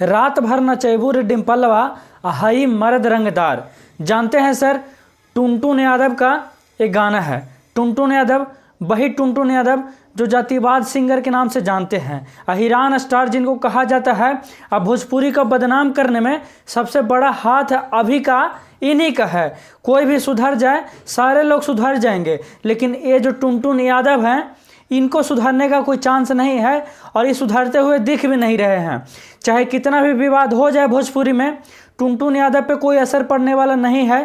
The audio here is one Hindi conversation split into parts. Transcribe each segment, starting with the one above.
रात भर नचैबू रे डिम्पलवा हई मर्द रंगदार। जानते हैं सर, टुनटुन यादव का एक गाना है। टुनटुन यादव, वही टुनटुन यादव जो जातिवाद सिंगर के नाम से जानते हैं, अहिरान स्टार जिनको कहा जाता है। अब भोजपुरी को बदनाम करने में सबसे बड़ा हाथ अभी का इन्हीं का है। कोई भी सुधर जाए, सारे लोग सुधर जाएंगे, लेकिन ये जो टुनटुन यादव हैं, इनको सुधरने का कोई चांस नहीं है और ये सुधरते हुए दिख भी नहीं रहे हैं। चाहे कितना भी विवाद हो जाए भोजपुरी में, टुनटुन यादव पे कोई असर पड़ने वाला नहीं है।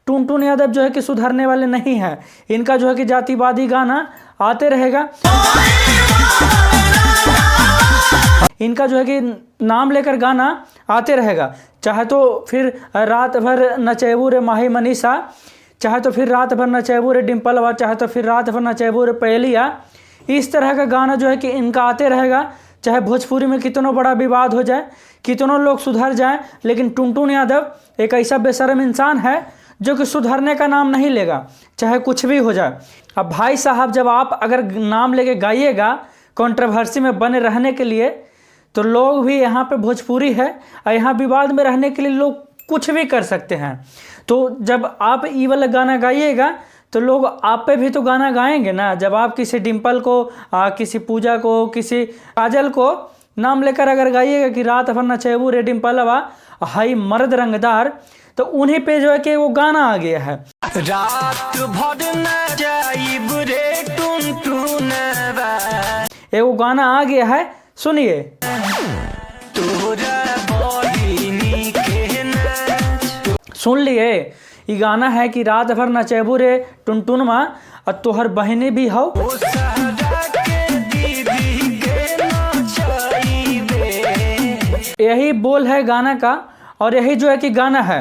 टुनटुन यादव जो है कि सुधरने वाले नहीं है। इनका जो है कि जातिवादी गाना आते रहेगा, इनका जो है कि नाम लेकर गाना आते रहेगा। चाहे तो फिर रात भर नचैबू रे माही मनीषा, चाहे तो फिर रात भर नचैबू रे डिम्पलवा, चाहे तो फिर रात भर नचैबू रे पहेलिया। इस तरह का गाना जो है कि इनका आते रहेगा। चाहे भोजपुरी में कितना बड़ा विवाद हो जाए, कितनों लोग सुधर जाएं, लेकिन टुनटुन यादव एक ऐसा बेशर्म इंसान है जो कि सुधरने का नाम नहीं लेगा, चाहे कुछ भी हो जाए। अब भाई साहब, जब आप अगर नाम लेके गाइएगा कंट्रोवर्सी में बने रहने के लिए, तो लोग भी यहाँ पे भोजपुरी है और यहाँ विवाद में रहने के लिए लोग कुछ भी कर सकते हैं। तो जब आप ये वाला गाना गाइएगा तो लोग आप पे भी तो गाना गाएंगे ना। जब आप किसी डिम्पल को, किसी पूजा को, किसी काजल को नाम लेकर अगर गाइएगा कि रात भर नचैबू रे डिम्पलवा हाई मर्द रंगदार, तो उन्हीं पे जो है कि वो गाना आ गया है। रात भर नचैबू रे टुनटुनवा, ये वो गाना आ गया है, सुनिए। सुन लिए, ये गाना है कि रात भर नचैबू रे टुनटुनमा और तोहर बहने भी हो। यही बोल है गाना का और यही जो है कि गाना है।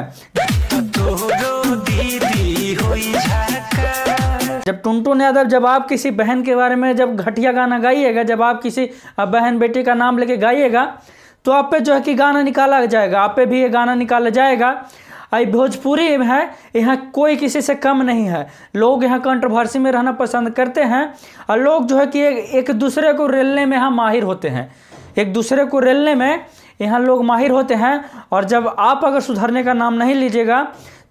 जब टुनटुन यादव, जब आप किसी बहन के बारे में जब घटिया गाना गाइएगा, जब आप किसी बहन बेटी का नाम लेके गाइएगा, तो आप पे जो है कि गाना निकाला जाएगा, आप पे भी ये गाना निकाला जाएगा। आई भोजपुरी में है, यहाँ कोई किसी से कम नहीं है। लोग यहाँ कंट्रोवर्सी में रहना पसंद करते हैं और लोग जो है कि एक दूसरे को रेलने में यहाँ माहिर होते हैं। एक दूसरे को रेलने में यहाँ लोग माहिर होते हैं। और जब आप अगर सुधरने का नाम नहीं लीजिएगा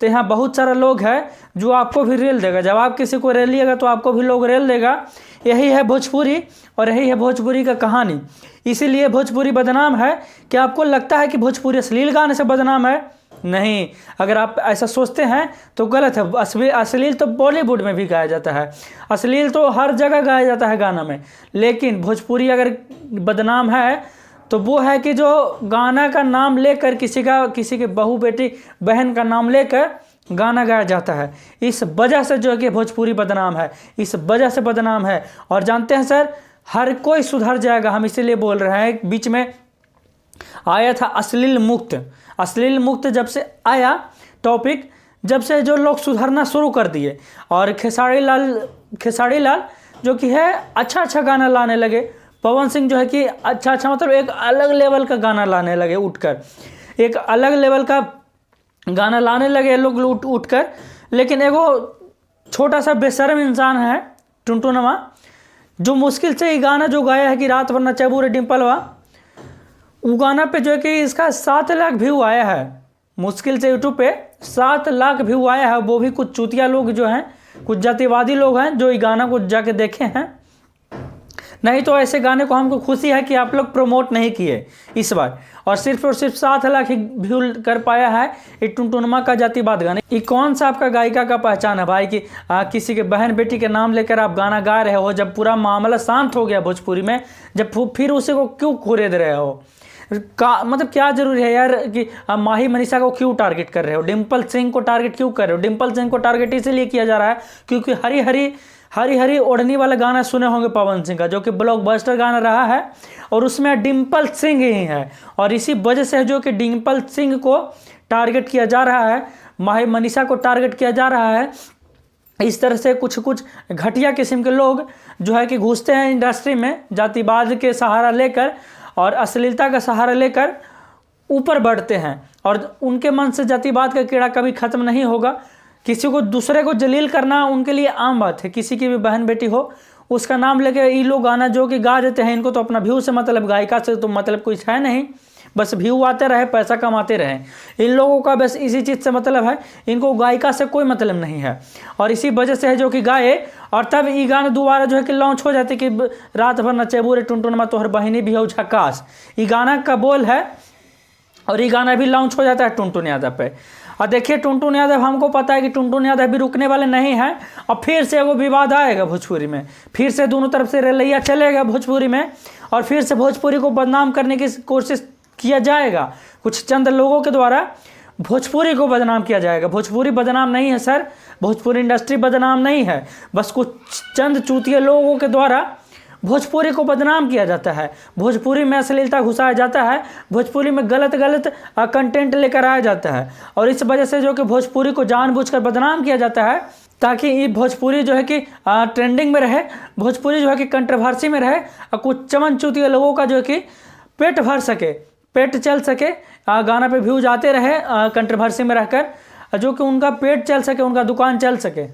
तो यहाँ बहुत सारा लोग है जो आपको भी रेल देगा। जब आप किसी को रेलिएगा तो आपको भी लोग रेल देगा। यही है भोजपुरी और यही है भोजपुरी का कहानी। इसीलिए भोजपुरी बदनाम है। क्या आपको लगता है कि भोजपुरी अश्लील गाने से बदनाम है? नहीं, अगर आप ऐसा सोचते हैं तो गलत है। अश्लील तो बॉलीवुड में भी गाया जाता है, अश्लील तो हर जगह गाया जाता है गाना में। लेकिन भोजपुरी अगर बदनाम है तो वो है कि जो गाना का नाम लेकर किसी के बहू बेटी बहन का नाम लेकर गाना गाया जाता है। इस वजह से जो है कि भोजपुरी बदनाम है, इस वजह से बदनाम है। और जानते हैं सर, हर कोई सुधर जाएगा, हम इसीलिए बोल रहे हैं। बीच में आया था अश्लील मुक्त। अश्लील मुक्त जब से आया टॉपिक, जब से जो लोग सुधरना शुरू कर दिए और खेसारी लाल जो कि है अच्छा गाना लाने लगे। पवन सिंह जो है कि अच्छा मतलब एक अलग लेवल का गाना लाने लगे, उठकर एक अलग लेवल का गाना लाने लगे लोग उठकर। लेकिन एगो छोटा सा बेशर्म इंसान है टुनटुनवा, जो मुश्किल से ये गाना जो गाया है कि रात भर नचैबू रे डिम्पलवा, वो गाना पे जो है कि इसका 7 लाख व्यू आया है। मुश्किल से यूट्यूब पे 7 लाख व्यू आया है। वो भी कुछ चूतिया लोग जो हैं, कुछ जातिवादी लोग हैं जो इस गाना को जाके देखे हैं। नहीं तो ऐसे गाने को हमको खुशी है कि आप लोग प्रमोट नहीं किए इस बार। और सिर्फ 7 लाख ही व्यू कर पाया है ये टुनटुनमा का जातिवाद गाना। ये कौन सा आपका गायिका का पहचान है भाई कि किसी के बहन बेटी के नाम लेकर आप गाना गा रहे हो? जब पूरा मामला शांत हो गया भोजपुरी में, जब फिर उसी को क्यों खुरेद रहे हो? मतलब क्या जरूरी है यार कि माही मनीषा को क्यों टारगेट कर रहे हो? डिम्पल सिंह को टारगेट क्यों कर रहे हो? डिम्पल सिंह को टारगेट इसलिए किया जा रहा है क्योंकि हरी हरी ओढ़नी वाला गाना सुने होंगे पवन सिंह का, जो कि ब्लॉकबस्टर गाना रहा है और उसमें डिम्पल सिंह ही है। और इसी वजह से जो कि डिम्पल सिंह को टारगेट किया जा रहा है, माही मनीषा को टारगेट किया जा रहा है। इस तरह से कुछ घटिया किस्म के लोग जो है कि घुसते हैं इंडस्ट्री में, जातिवाद के सहारा लेकर और अश्लीलता का सहारा लेकर ऊपर बढ़ते हैं। और उनके मन से जातिवाद का कीड़ा कभी ख़त्म नहीं होगा। किसी को दूसरे को जलील करना उनके लिए आम बात है। किसी की भी बहन बेटी हो, उसका नाम लेके ये लोग गाना जो कि गा देते हैं, इनको तो अपना व्यू से मतलब, गायिका से तो मतलब कुछ है नहीं। बस व्यू आते रहे, पैसा कमाते रहे। इन लोगों का बस इसी चीज़ से मतलब है, इनको गायिका से कोई मतलब नहीं है। और इसी वजह से है जो कि गाए, और तब ये गाना दोबारा जो है कि लॉन्च हो जाते कि रात भर नचेबू रे टुनटुन में तोहर बहिनी भी हो झकास। ये गाना का बोल है और ये गाना भी लॉन्च हो जाता है टुनटुन यादव पे। और देखिए टुनटुन यादव, हमको पता है कि टुनटुन यादव भी रुकने वाले नहीं हैं, और फिर से वो विवाद आएगा भोजपुरी में, फिर से दोनों तरफ से रलैया चलेगा भोजपुरी में, और फिर से भोजपुरी को बदनाम करने की कोशिश किया जाएगा कुछ चंद लोगों के द्वारा। भोजपुरी को बदनाम किया जाएगा। भोजपुरी बदनाम नहीं है सर, भोजपुरी इंडस्ट्री बदनाम नहीं है, बस कुछ चंद चूतिए लोगों के द्वारा भोजपुरी को बदनाम किया जाता है। भोजपुरी में अश्लीलता घुसाया जाता है, भोजपुरी में गलत कंटेंट लेकर आया जाता है, और इस वजह से जो कि भोजपुरी को जानबूझकर बदनाम किया जाता है, ताकि ये भोजपुरी जो है कि ट्रेंडिंग में रहे, भोजपुरी जो है कि कंट्रोवर्सी में रहे, और कुछ चमन चूतिए लोगों का जो है कि पेट भर सके, पेट चल सके, गाना पे व्यूज आते रहे कंट्रोवर्सी में रहकर, जो कि उनका पेट चल सके, उनका दुकान चल सके।